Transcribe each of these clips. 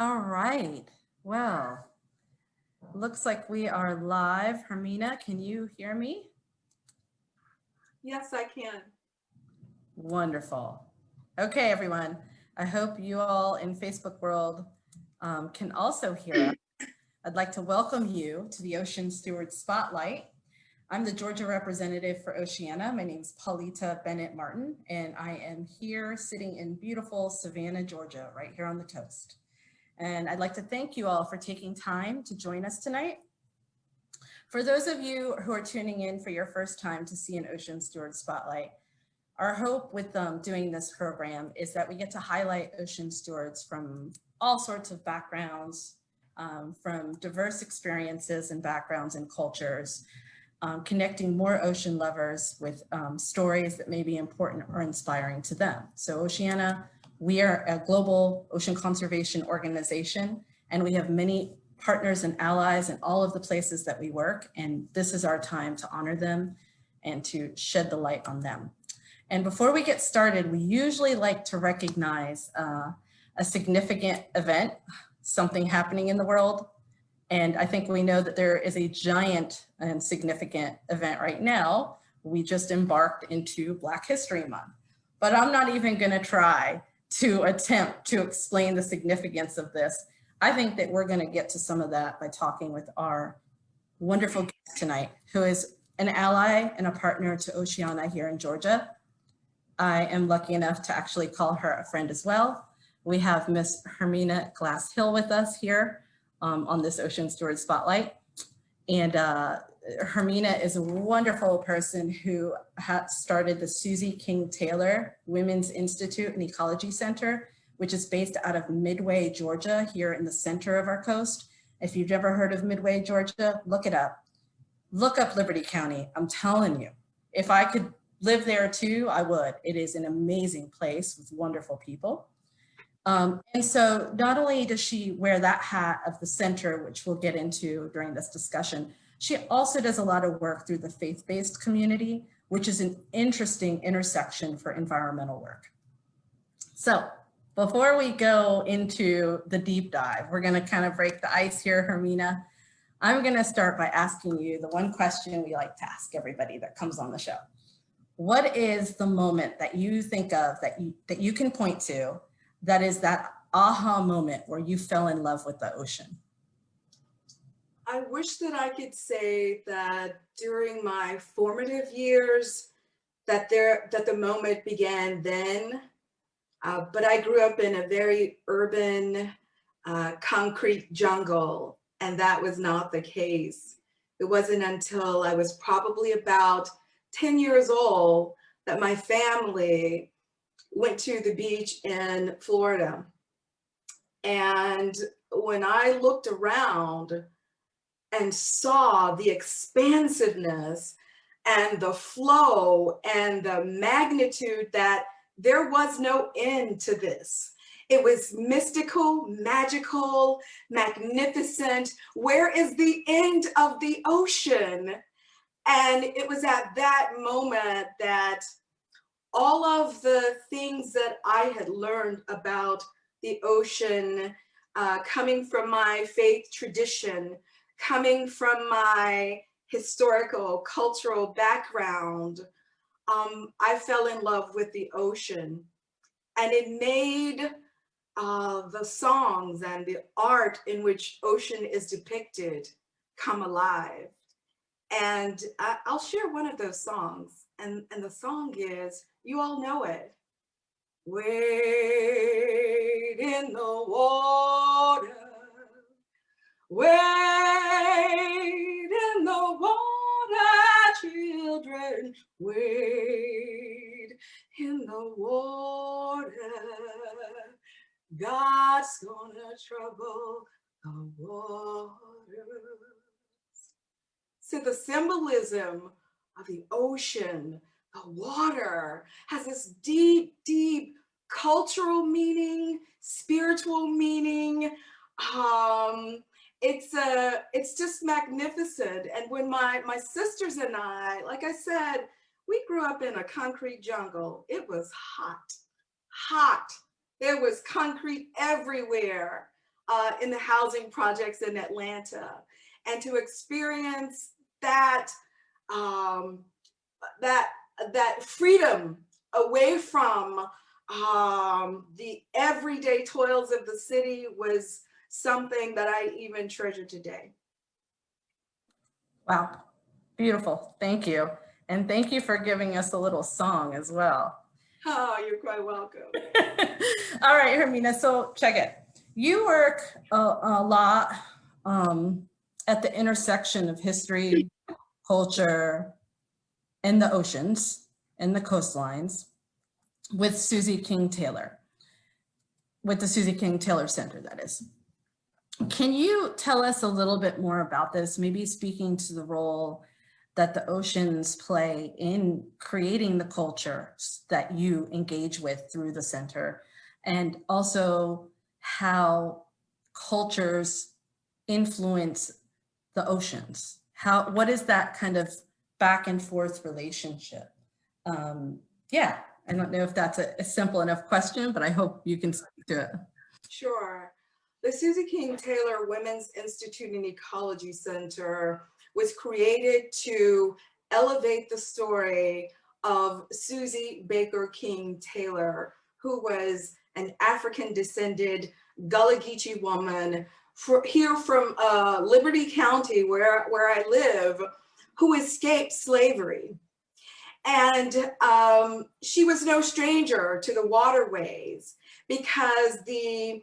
All right. Well, looks like we are live. Hermina, can you hear me? Yes, I can. Wonderful. Okay, everyone. I hope you all in Facebook world can also hear us. I'd like to welcome you to the Ocean Steward Spotlight. I'm the Georgia representative for Oceana. My name is Paulita Bennett Martin, and I am here sitting in beautiful Savannah, Georgia, right here on the coast. And I'd like to thank you all for taking time to join us tonight. For those of you who are tuning in for your first time to see an Ocean Steward Spotlight, our hope with doing this program is that we get to highlight ocean stewards from all sorts of backgrounds, from diverse experiences and backgrounds and cultures, connecting more ocean lovers with stories that may be important or inspiring to them. So Oceana, we are a global ocean conservation organization, and we have many partners and allies in all of the places that we work, and this is our time to honor them and to shed the light on them. And before we get started, we usually like to recognize a significant event, something happening in the world. And I think we know that there is a giant and significant event right now. We just embarked into Black History Month, but I'm not even gonna try to attempt to explain the significance of this. I think that we're gonna get to some of that by talking with our wonderful guest tonight, who is an ally and a partner to Oceana here in Georgia. I am lucky enough to actually call her a friend as well. We have Miss Hermina Glass-Hill with us here on this Ocean Steward Spotlight. And Hermina is a wonderful person who started the Susie King Taylor Women's Institute and Ecology Center, which is based out of Midway, Georgia, here in the center of our coast. If you've never heard of Midway, Georgia, look it up. Look up Liberty County. I'm telling you, if I could live there too, I would. It is an amazing place with wonderful people. And so not only does she wear that hat of the center, which we'll get into during this discussion, she also does a lot of work through the faith-based community, which is an interesting intersection for environmental work. So before we go into the deep dive, we're gonna kind of break the ice here, Hermina. I'm gonna start by asking you the one question we like to ask everybody that comes on the show. What is the moment that you think of that you can point to that is that aha moment where you fell in love with the ocean? I wish that I could say that during my formative years that the moment began then, but I grew up in a very urban, concrete jungle, and that was not the case. It wasn't until I was probably about 10 years old that my family went to the beach in Florida. And when I looked around and saw the expansiveness and the flow and the magnitude, that there was no end to this. It was mystical, magical, magnificent. Where is the end of the ocean? And it was at that moment that all of the things that I had learned about the ocean, coming from my faith tradition, coming from my historical, cultural background, I fell in love with the ocean. And it made the songs and the art in which ocean is depicted come alive. And I'll share one of those songs. And the song is, you all know it. Wade in the water, wade in the water, children, wade in the water. God's gonna trouble the waters. So the symbolism of the ocean, the water, has this deep, deep cultural meaning, spiritual meaning. It's just magnificent. And when my sisters and I, like I said, we grew up in a concrete jungle. It was hot, hot. There was concrete everywhere. in the housing projects in Atlanta, and to experience that that that freedom away from the everyday toils of the city was something that I even treasure today. Wow, beautiful. Thank you. And thank you for giving us a little song as well. Oh, you're quite welcome. All right, Hermina, so check it. You work a lot at the intersection of history, culture, and the oceans and the coastlines with Susie King Taylor, with the Susie King Taylor Center, that is. Can you tell us a little bit more about this, maybe speaking to the role that the oceans play in creating the cultures that you engage with through the center, and also how cultures influence the oceans? What is that kind of back and forth relationship? Yeah, I don't know if that's a simple enough question, but I hope you can speak to it. Sure. The Susie King Taylor Women's Institute and Ecology Center was created to elevate the story of Susie Baker King Taylor, who was an African descended Gullah Geechee woman here from Liberty County, where I live, who escaped slavery. And she was no stranger to the waterways, because the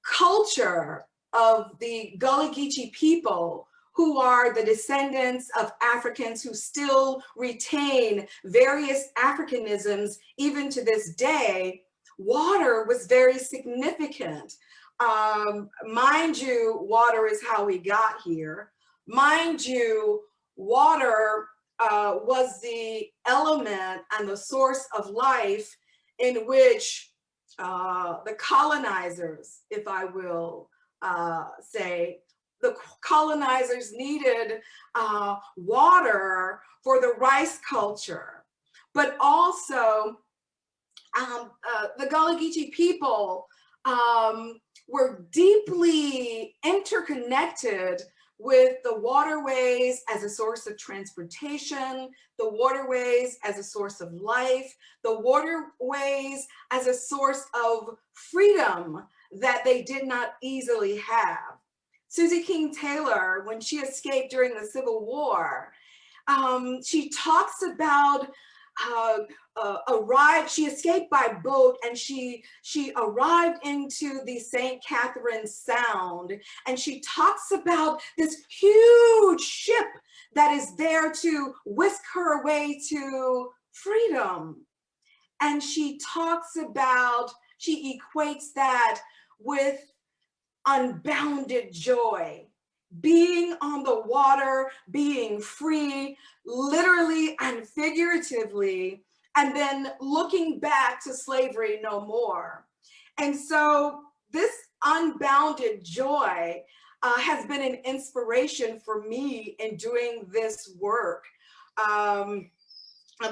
culture of the Gullah Geechee people, who are the descendants of Africans who still retain various Africanisms even to this day, water was very significant. Mind you, water is how we got here. Mind you, water was the element and the source of life in which the colonizers, if I will say, the colonizers needed water for the rice culture, but also the Gullah Geechee people were deeply interconnected with the waterways as a source of transportation, the waterways as a source of life, the waterways as a source of freedom that they did not easily have. Susie King Taylor, when she escaped during the Civil War, she talks about she escaped by boat, and she arrived into the St. Catherine Sound, and she talks about this huge ship that is there to whisk her away to freedom. And she talks about, she equates that with unbounded joy, being on the water, being free, literally and figuratively, and then looking back to slavery no more. And so this unbounded joy has been an inspiration for me in doing this work,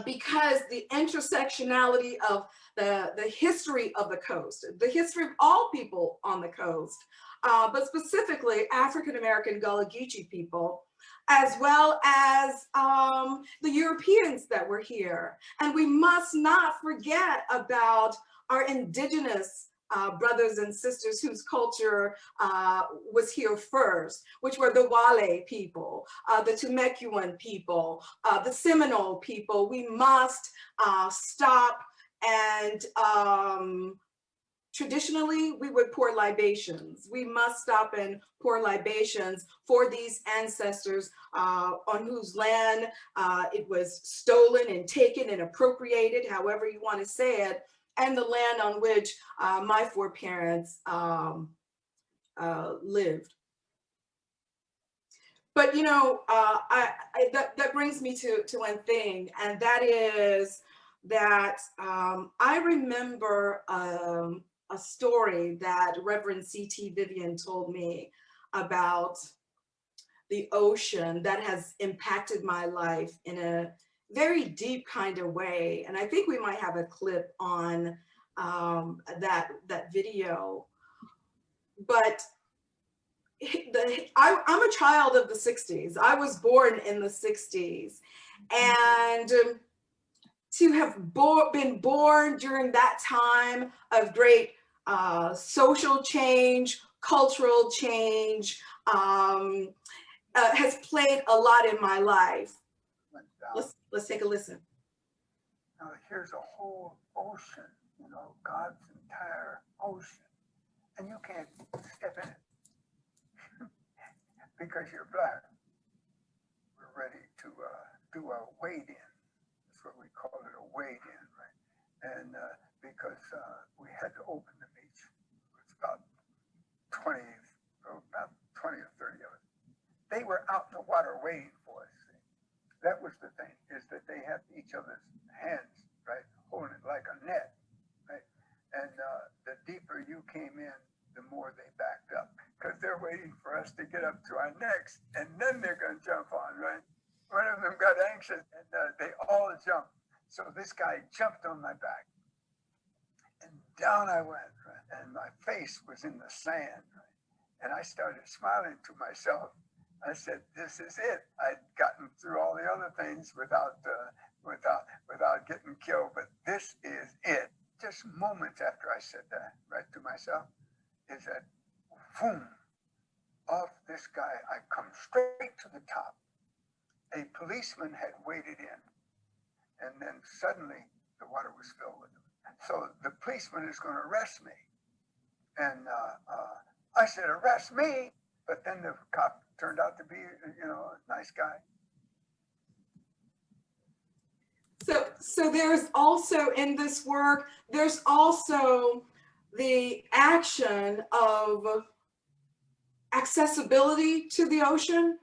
because the intersectionality of the history of the coast, the history of all people on the coast, but specifically African-American Gullah Geechee people, as well as the Europeans that were here. And we must not forget about our indigenous brothers and sisters whose culture was here first, which were the Wale people, the Temecuen people, the Seminole people. We must stop, and traditionally we would pour libations. We must stop and pour libations for these ancestors on whose land it was stolen and taken and appropriated, however you want to say it, and the land on which my foreparents lived. But you know, that brings me to one thing, and that is that I remember a story that Reverend C.T. Vivian told me about the ocean that has impacted my life in a very deep kind of way. And I think we might have a clip on that video. but I'm a child of the 60s. I was born in the 60s. And to have been born during that time of great social change, cultural change, has played a lot in my life. Let's take a listen. Now here's a whole ocean, you know, God's entire ocean, and you can't step in it because you're black. We're ready to do a wade-in. That's what we call it, a wade-in, right? And because we had to open the beach. It's about 20 or 30 of us. They were out in the water waiting for us. See? That was the thing, is that they had each other's hands, right, holding it like a net, right? And the deeper you came in, the more they backed up, because they're waiting for us to get up to our necks, and then they're going to jump on, right? One of them got anxious, and they all jumped. So this guy jumped on my back, and down I went, right? And my face was in the sand, right? And I started smiling to myself. I said, "This is it. I'd gotten through all the other things without getting killed, but this is it." Just moments after I said that, right to myself, is that, boom, off this guy, I come straight to the top. A policeman had waded in, and then suddenly the water was filled with them. So the policeman is going to arrest me. And I said, "Arrest me?" But then the cop turned out to be, you know, a nice guy. So there's also in this work, there's also the action of accessibility to the ocean,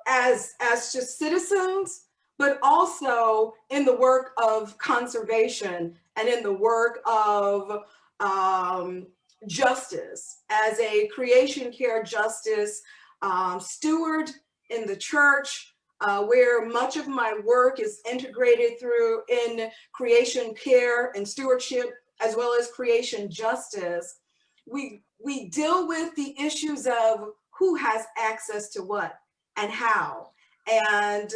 as just citizens, but also in the work of conservation and in the work of justice, as a creation care justice steward in the church, where much of my work is integrated through in creation care and stewardship, as well as creation justice. We deal with the issues of who has access to what and how. And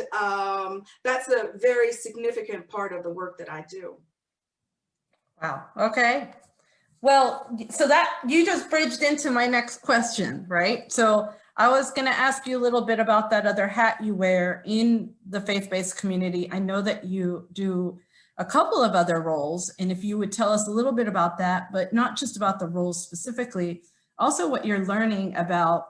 that's a very significant part of the work that I do. Wow. Okay. Well, so that you just bridged into my next question, right? So I was going to ask you a little bit about that other hat you wear in the faith-based community. I know that you do a couple of other roles, and if you would tell us a little bit about that, but not just about the roles specifically, also what you're learning about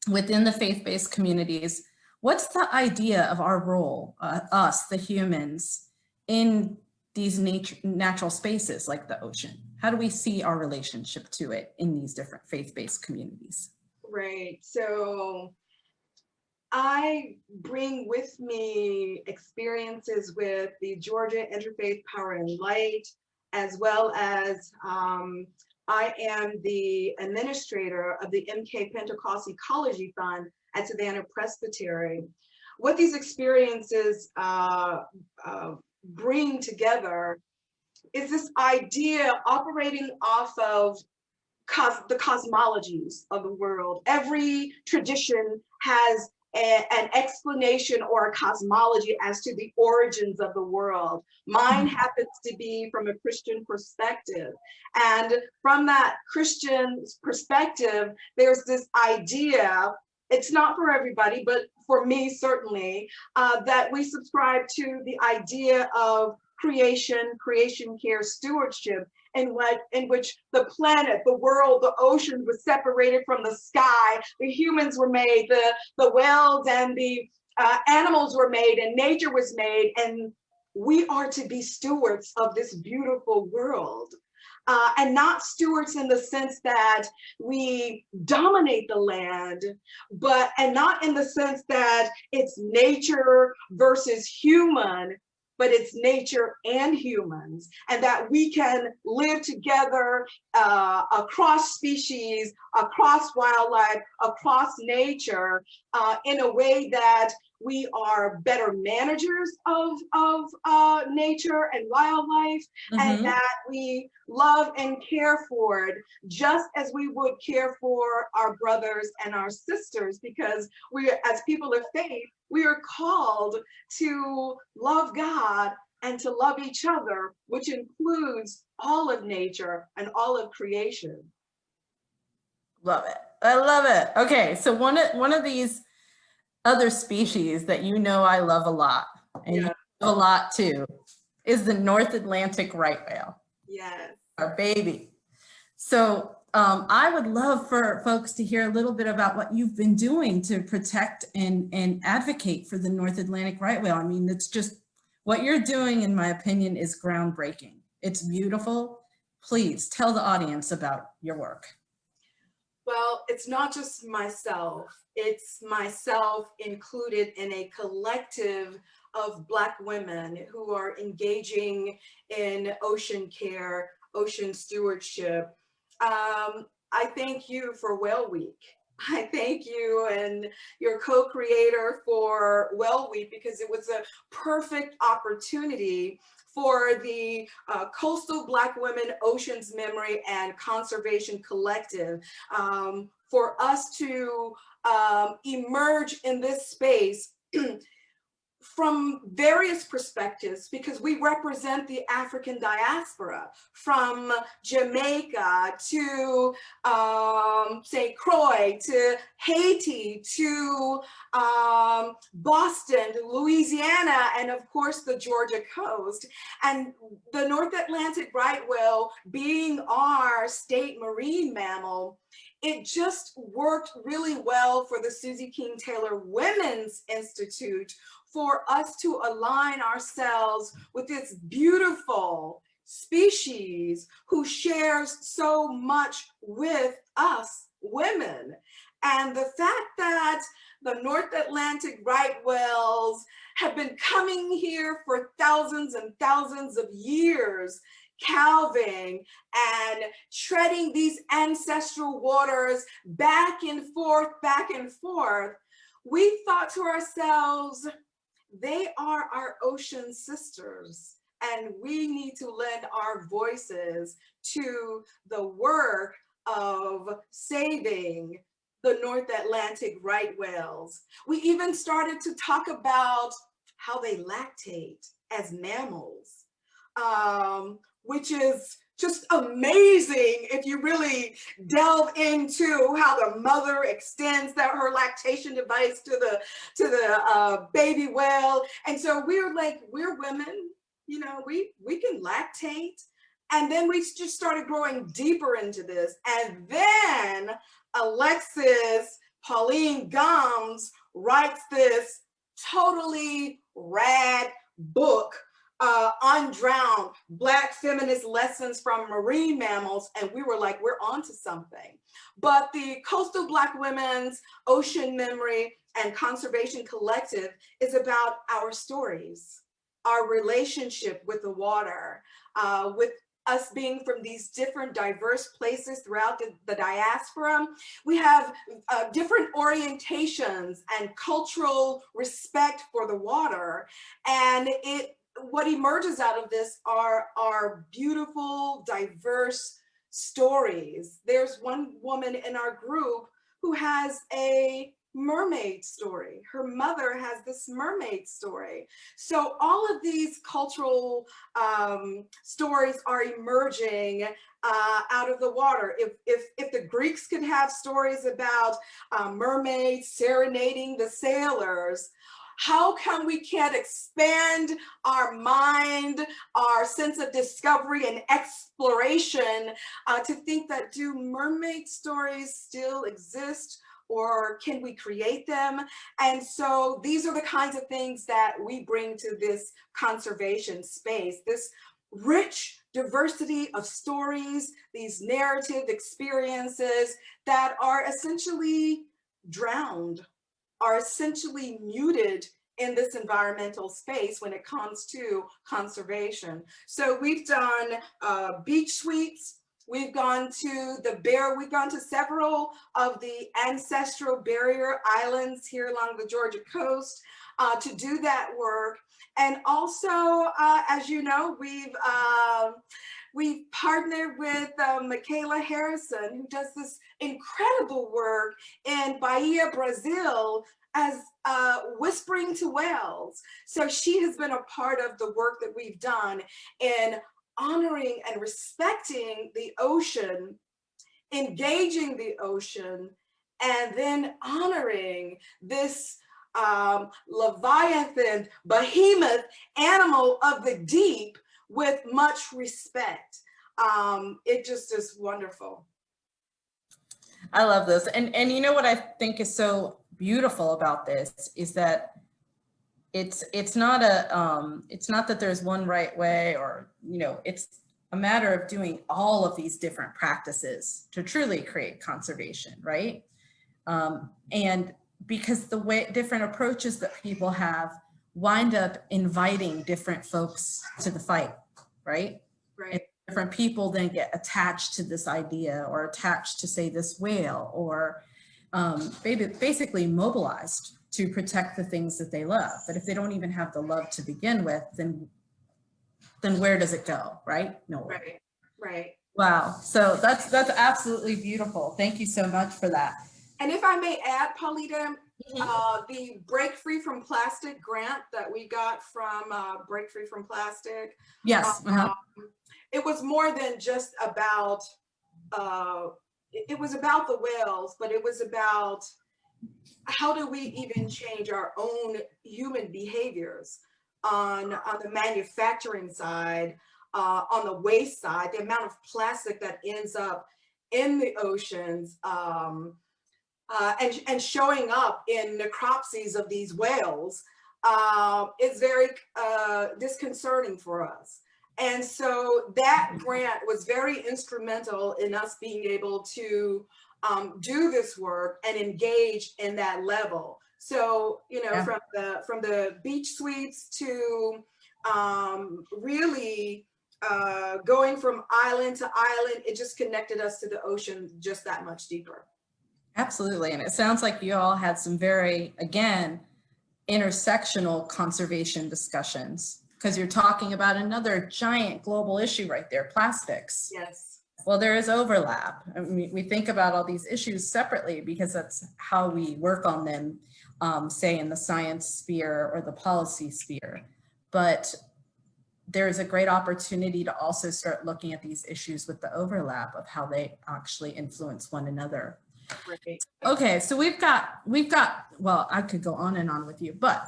within the faith-based communities. What's the idea of our role, us, the humans, in these natural spaces like the ocean? How do we see our relationship to it in these different faith-based communities? Right. So I bring with me experiences with the Georgia Interfaith Power and Light, as well as I am the administrator of the MK Pentecost Ecology Fund at Savannah Presbytery. What these experiences bring together is this idea operating off of the cosmologies of the world. Every tradition has an explanation or a cosmology as to the origins of the world. Mine happens to be from a Christian perspective. And from that Christian perspective, there's this idea, it's not for everybody, but for me certainly, that we subscribe to the idea of creation care, stewardship, in which the planet, the world, the ocean was separated from the sky. The humans were made, the whales and the animals were made, and nature was made, and we are to be stewards of this beautiful world. And not stewards in the sense that we dominate the land, and not in the sense that it's nature versus human, but it's nature and humans, and that we can live together across species, across wildlife, across nature, in a way that We are better managers of nature and wildlife, and Mhm. that we love and care for it just as we would care for our brothers and our sisters, because we, as people of faith, we are called to love God and to love each other, which includes all of nature and all of creation. Love it. I love it. Okay, so one of these other species that you know I love a lot, and you Yeah. love a lot too, is the North Atlantic right whale, Yes. our baby. So I would love for folks to hear a little bit about what you've been doing to protect and advocate for the North Atlantic right whale. I mean, it's just what you're doing, in my opinion, is groundbreaking. It's beautiful. Please tell the audience about your work. Well, it's not just myself. It's myself included in a collective of Black women who are engaging in ocean care, ocean stewardship. I thank you for Whale Week. I thank you and your co-creator for Whale Week, because it was a perfect opportunity for the Coastal Black Women Oceans Memory and Conservation Collective, for us to emerge in this space from various perspectives, because we represent the African diaspora, from Jamaica to St. Croix to Haiti to Boston, Louisiana, and of course the Georgia coast. And the North Atlantic right whale being our state marine mammal, it just worked really well for the Susie King Taylor Women's Institute for us to align ourselves with this beautiful species who shares so much with us women. And the fact that the North Atlantic right whales have been coming here for thousands and thousands of years, calving and treading these ancestral waters back and forth, we thought to ourselves, they are our ocean sisters, and we need to lend our voices to the work of saving the North Atlantic right whales. We even started to talk about how they lactate as mammals, which is just amazing if you really delve into how the mother extends her lactation device to the baby whale. And so we're like, we're women, you know, we can lactate. And then we just started growing deeper into this. And then Alexis Pauline Gomes writes this totally rad book, Undrowned, Black Feminist Lessons from Marine Mammals, and we were like, we're onto something. But the Coastal Black Women's Ocean Memory and Conservation Collective is about our stories, our relationship with the water, with us being from these different diverse places throughout the diaspora. We have different orientations and cultural respect for the water. And what emerges out of this are beautiful, diverse stories. There's one woman in our group who has a mermaid story. Her mother has this mermaid story. So all of these cultural stories are emerging out of the water. If the Greeks could have stories about mermaids serenading the sailors, how come we can't expand our mind, our sense of discovery and exploration to think that, do mermaid stories still exist, or can we create them? And so these are the kinds of things that we bring to this conservation space, this rich diversity of stories, these narrative experiences that are essentially drowned, are essentially muted in this environmental space when it comes to conservation. So we've done beach suites, we've gone to we've gone to several of the ancestral barrier islands here along the Georgia coast. to do that work. And also, as you know, we've partnered with Michaela Harrison, who does this incredible work in Bahia, Brazil, as whispering to whales. So she has been a part of the work that we've done in honoring and respecting the ocean, engaging the ocean, and then honoring this Leviathan, behemoth animal of the deep with much respect. It just is wonderful. I love this. And you know what I think is so beautiful about this is that it's not that there's one right way, or, you know, it's a matter of doing all of these different practices to truly create conservation, right? And because the way different approaches that people have wind up inviting different folks to the fight, right? Right. And different people then get attached to this idea, or attached to, say, this whale, or basically mobilized to protect the things that they love. But if they don't even have the love to begin with, then where does it go, right? Nowhere. Right, right. Wow. So that's absolutely beautiful. Thank you so much for that. And if I may add, Paulita, the Break Free from Plastic grant that we got from Break Free from Plastic. Yes. It was more than just about, it was about the whales, but it was about how do we even change our own human behaviors on the manufacturing side, on the waste side, the amount of plastic that ends up in the oceans, and showing up in necropsies of these whales is very disconcerting for us. And so that grant was very instrumental in us being able to do this work and engage in that level. So, you know, from the beach sweeps to really going from island to island, it just connected us to the ocean just that much deeper. Absolutely. And it sounds like you all had some very, again, intersectional conservation discussions, because you're talking about another giant global issue right there, plastics. Yes. Well, there is overlap. I mean, we think about all these issues separately because that's how we work on them, say in the science sphere or the policy sphere. But there's a great opportunity to also start looking at these issues with the overlap of how they actually influence one another. Right. Okay, so we've got, well, I could go on and on with you, but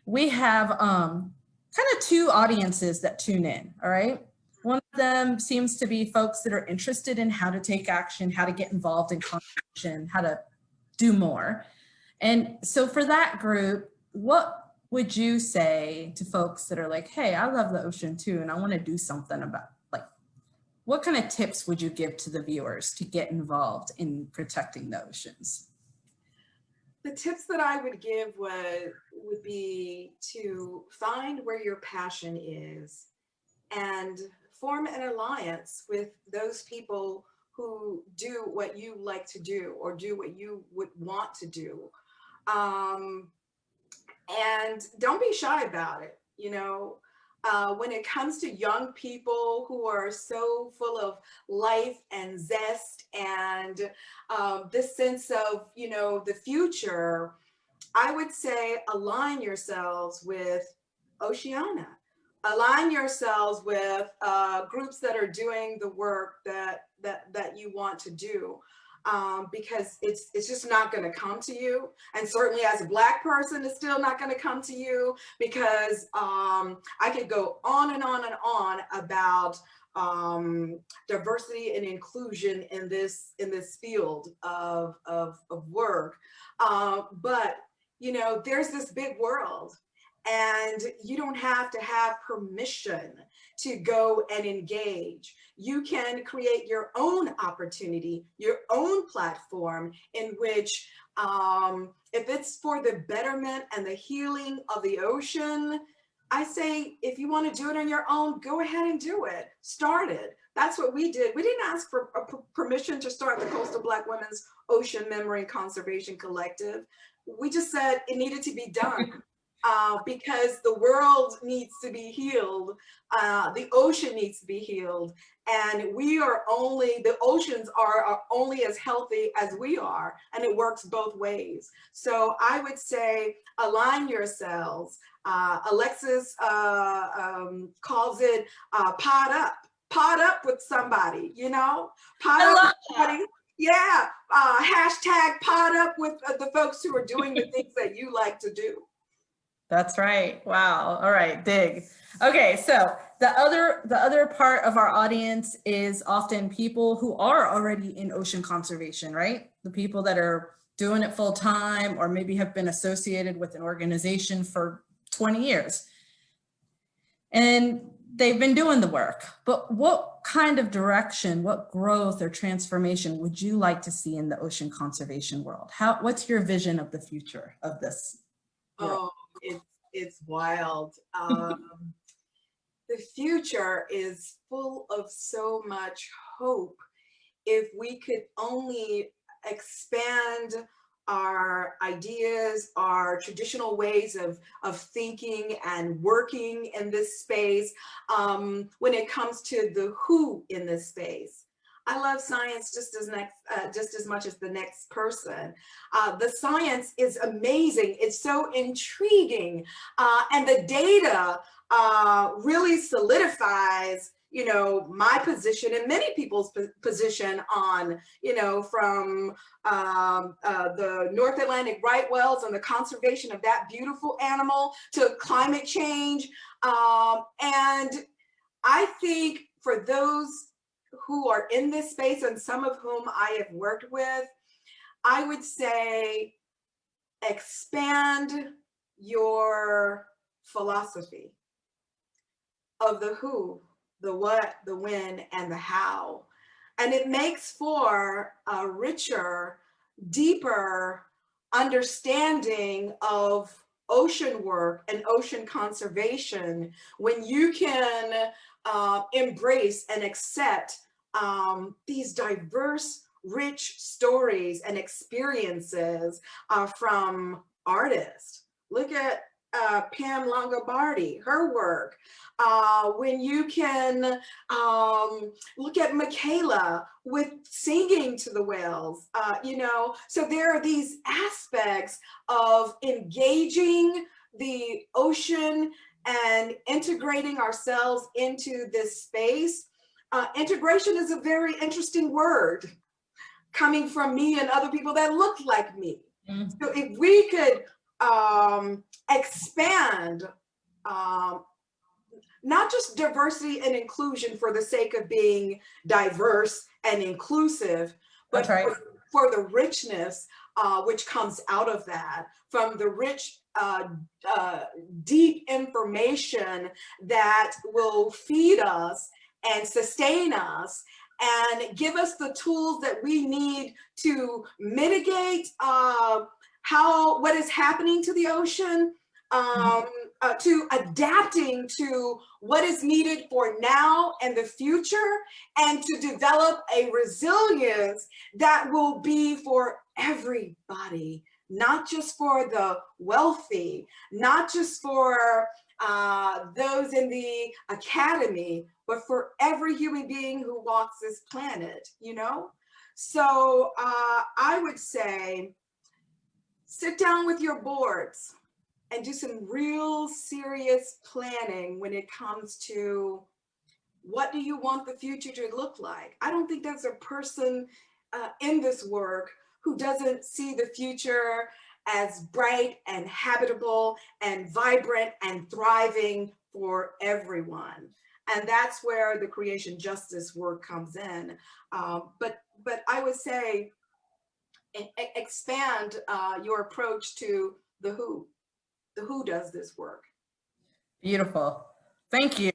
we have kind of two audiences that tune in, all right? One of them seems to be folks that are interested in how to take action, how to get involved in conservation, how to do more. And so for that group, what would you say to folks that are like, hey, I love the ocean too, and I want to do something about, like, what kind of tips would you give to the viewers to get involved in protecting the oceans? The tips that I would give would be to find where your passion is and form an alliance with those people who do what you like to do or do what you would want to do. And don't be shy about it. You know, when it comes to young people who are so full of life and zest and this sense of, you know, the future, I would say align yourselves with Oceana. Align yourselves with groups that are doing the work that you want to do, because it's just not going to come to you. And certainly as a Black person, it's still not going to come to you, because I could go on and on and on about diversity and inclusion in this field of work. But, you know, there's this big world. And you don't have to have permission to go and engage. You can create your own opportunity, your own platform in which, if it's for the betterment and the healing of the ocean, I say, if you want to do it on your own, go ahead and do it. Start it. That's what we did. We didn't ask for permission to start the Coastal Black Women's Ocean Memory and Conservation Collective. We just said it needed to be done. because the world needs to be healed. The ocean needs to be healed. And the oceans are only as healthy as we are, and it works both ways. So I would say align yourselves. Alexis calls it pod up with somebody, you know, pod I up love with somebody. Yeah, hashtag pod up with the folks who are doing the things that you like to do. That's right. Wow. All right. Dig. Okay. So the other part of our audience is often people who are already in ocean conservation, right? The people that are doing it full time or maybe have been associated with an organization for 20 years. And they've been doing the work, but what kind of direction, what growth or transformation would you like to see in the ocean conservation world? What's your vision of the future of this world? Oh, it's wild. The future is full of so much hope. If we could only expand our ideas, our traditional ways of thinking and working in this space, when it comes to the who in this space. I love science just as much as the next person. The science is amazing. It's so intriguing, and the data really solidifies, you know, my position and many people's position on, you know, from the North Atlantic right whales and the conservation of that beautiful animal to climate change. And I think for those who are in this space, and some of whom I have worked with, I would say expand your philosophy of the who, the what, the when, and the how. And it makes for a richer, deeper understanding of ocean work and ocean conservation when you can embrace and accept these diverse, rich stories and experiences from artists. Look at Pam Longobardi, her work. When you can look at Michaela with singing to the whales, you know, so there are these aspects of engaging the ocean and integrating ourselves into this space. Integration is a very interesting word coming from me and other people that look like me. Mm-hmm. So if we could expand not just diversity and inclusion for the sake of being diverse and inclusive, but for the richness which comes out of that, from the rich, deep information that will feed us and sustain us and give us the tools that we need to mitigate what is happening to the ocean, to adapting to what is needed for now and the future, and to develop a resilience that will be for everybody, not just for the wealthy, not just for those in the academy, but for every human being who walks this planet, you know? So I would say, sit down with your boards and do some real serious planning when it comes to what do you want the future to look like. I don't think there's a person in this work who doesn't see the future as bright and habitable and vibrant and thriving for everyone. And that's where the creation justice work comes in. But I would say expand your approach to the who. The who does this work. Beautiful. Thank you.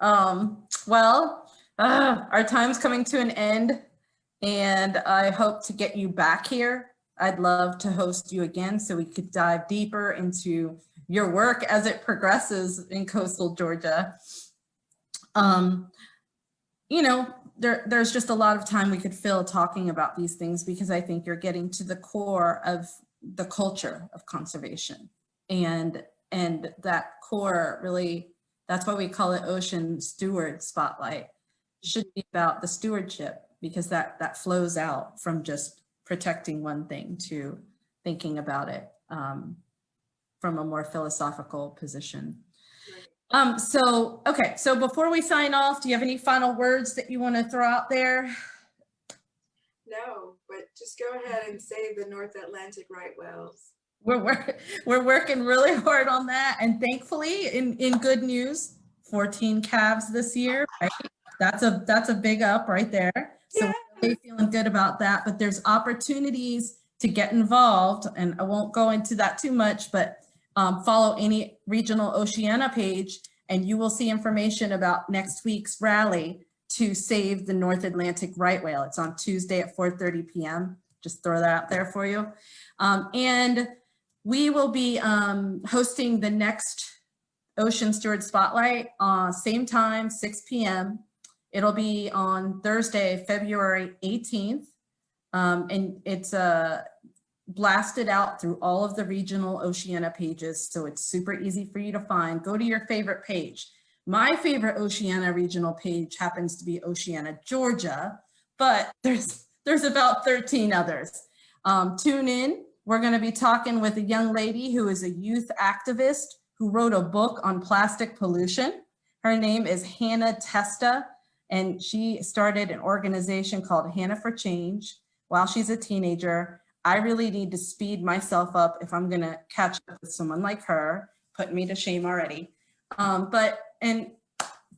Well, our time's coming to an end, and I hope to get you back here. I'd love to host you again so we could dive deeper into your work as it progresses in coastal Georgia. You know, there's just a lot of time we could fill talking about these things, because I think you're getting to the core of the culture of conservation. And And that core really, that's why we call it Ocean Steward Spotlight, should be about the stewardship, because that flows out from just protecting one thing to thinking about it from a more philosophical position. Okay, so before we sign off, do you have any final words that you want to throw out there? No, but just go ahead and save the North Atlantic right whales. We're working really hard on that, and thankfully, in good news, 14 calves this year, right? That's a big up right there. So Yeah. we're really feeling good about that, but there's opportunities to get involved, and I won't go into that too much, but follow any regional Oceana page and you will see information about next week's rally to save the North Atlantic right whale. It's on Tuesday at 4:30 p.m. Just throw that out there for you. And we will be hosting the next Ocean Steward Spotlight same time, 6 p.m. It'll be on Thursday, February 18th. And it's blasted out through all of the regional Oceana pages. So it's super easy for you to find. Go to your favorite page. My favorite Oceana regional page happens to be Oceana, Georgia, but there's about 13 others. Tune in. We're going to be talking with a young lady who is a youth activist who wrote a book on plastic pollution. Her name is Hannah Testa, and she started an organization called Hannah for Change while she's a teenager. I really need to speed myself up if I'm going to catch up with someone like her, putting me to shame already. And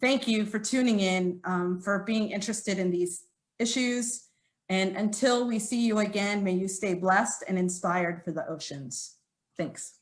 thank you for tuning in, for being interested in these issues. And until we see you again, may you stay blessed and inspired for the oceans. Thanks.